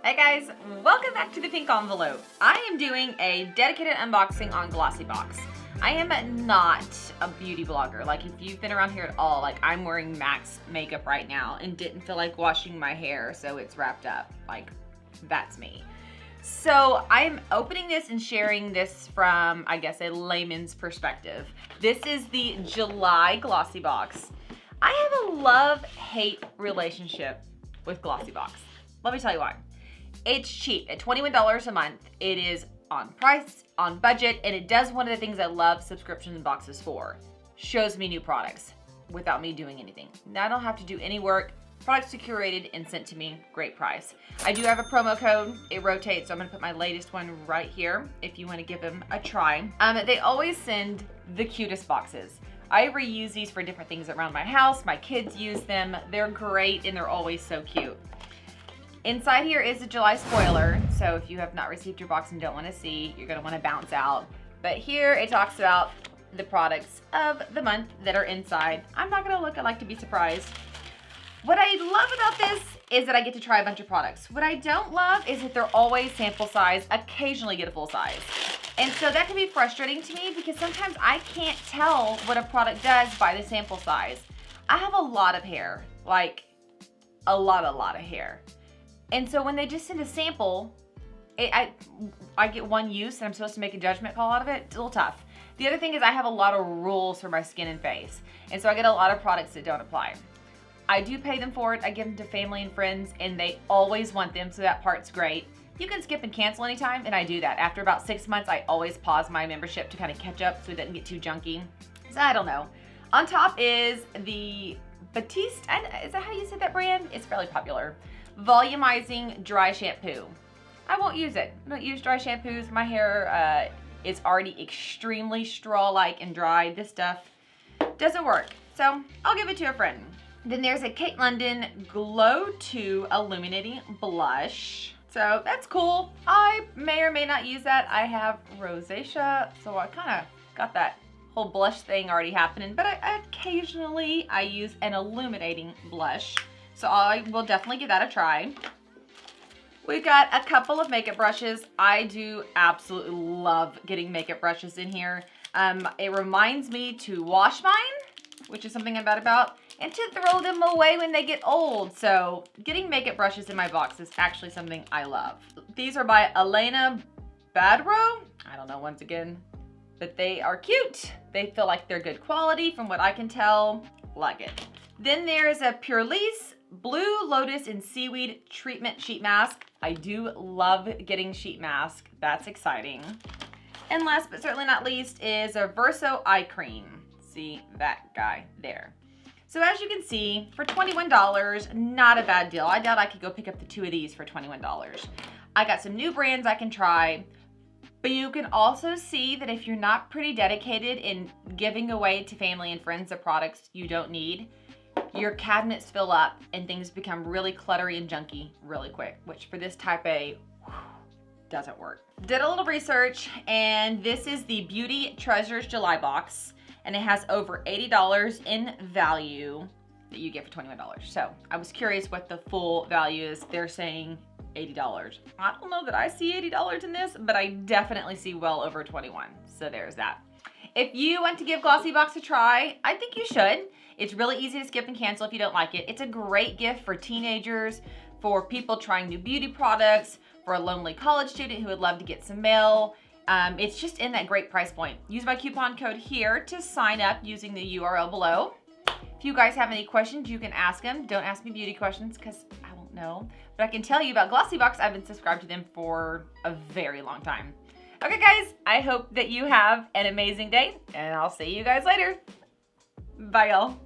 Hey guys, welcome back to the Pink Envelope. I am doing a dedicated unboxing on GlossyBox. I am not a beauty blogger. Like, if you've been around here at all, like, I'm wearing Max makeup right now and didn't feel like washing my hair, so it's wrapped up. Like, that's me. So I'm opening this and sharing this from, I guess, a layman's perspective. This is the July GlossyBox. I have a love-hate relationship with GlossyBox. Let me tell you why. It's cheap at $21 a month. It is on price, on budget, and it does one of the things I love subscription boxes for. Shows me new products without me doing anything. Now I don't have to do any work. Products are curated and sent to me. Great price. I do have a promo code. It rotates, so I'm gonna put my latest one right here if you wanna give them a try. They always send the cutest boxes. I reuse these for different things around my house. My kids use them. They're great and they're always so cute. Inside here is a July spoiler, so if you have not received your box and don't want to see, you're going to want to bounce out. But here it talks about the products of the month that are inside. I'm not going to look, I like to be surprised. What I love about this is that I get to try a bunch of products. What I don't love is that they're always sample size, occasionally get a full size. And so that can be frustrating to me because sometimes I can't tell what a product does by the sample size. I have a lot of hair, like a lot of hair. And so when they just send a sample, I get one use and I'm supposed to make a judgment call out of it. It's a little tough. The other thing is I have a lot of rules for my skin and face. And so I get a lot of products that don't apply. I do pay them for it. I give them to family and friends and they always want them, so that part's great. You can skip and cancel anytime, and I do that. After about 6 months, I always pause my membership to kind of catch up so it doesn't get too junky. So I don't know. On top is the Batiste, is that how you say that brand? It's fairly popular. Volumizing dry shampoo. I won't use it. I don't use dry shampoos. My hair is already extremely straw-like and dry. This stuff doesn't work, so I'll give it to a friend. Then there's a Kate London Glow 2 Illuminating Blush. So that's cool. I may or may not use that. I have rosacea, so I kind of got that whole blush thing already happening, but occasionally I use an illuminating blush. So I will definitely give that a try. We've got a couple of makeup brushes. I do absolutely love getting makeup brushes in here. It reminds me to wash mine, which is something I'm bad about, and to throw them away when they get old. So getting makeup brushes in my box is actually something I love. These are by Elena Badro. I don't know, once again, but they are cute. They feel like they're good quality from what I can tell. Like it. Then there's a Purlisse Blue Lotus and Seaweed Treatment Sheet Mask. I do love getting sheet mask. That's exciting. And last but certainly not least is a Verso Eye Cream. See that guy there. So as you can see, for $21, not a bad deal. I doubt I could go pick up the 2 of these for $21. I got some new brands I can try, but you can also see that if you're not pretty dedicated in giving away to family and friends the products you don't need, your cabinets fill up and things become really cluttery and junky really quick, which for this type A, doesn't work. Did a little research, and this is the Beauty Treasures July box, and it has over $80 in value that you get for $21. So I was curious what the full value is. They're saying $80. I don't know that I see $80 in this, but I definitely see well over 21. So there's that. If you want to give GlossyBox a try, I think you should. It's really easy to skip and cancel if you don't like it. It's a great gift for teenagers, for people trying new beauty products, for a lonely college student who would love to get some mail. It's just in that great price point. Use my coupon code here to sign up using the URL below. If you guys have any questions, you can ask them. Don't ask me beauty questions because I won't know. But I can tell you about GlossyBox. I've been subscribed to them for a very long time. Okay guys, I hope that you have an amazing day and I'll see you guys later. Bye y'all.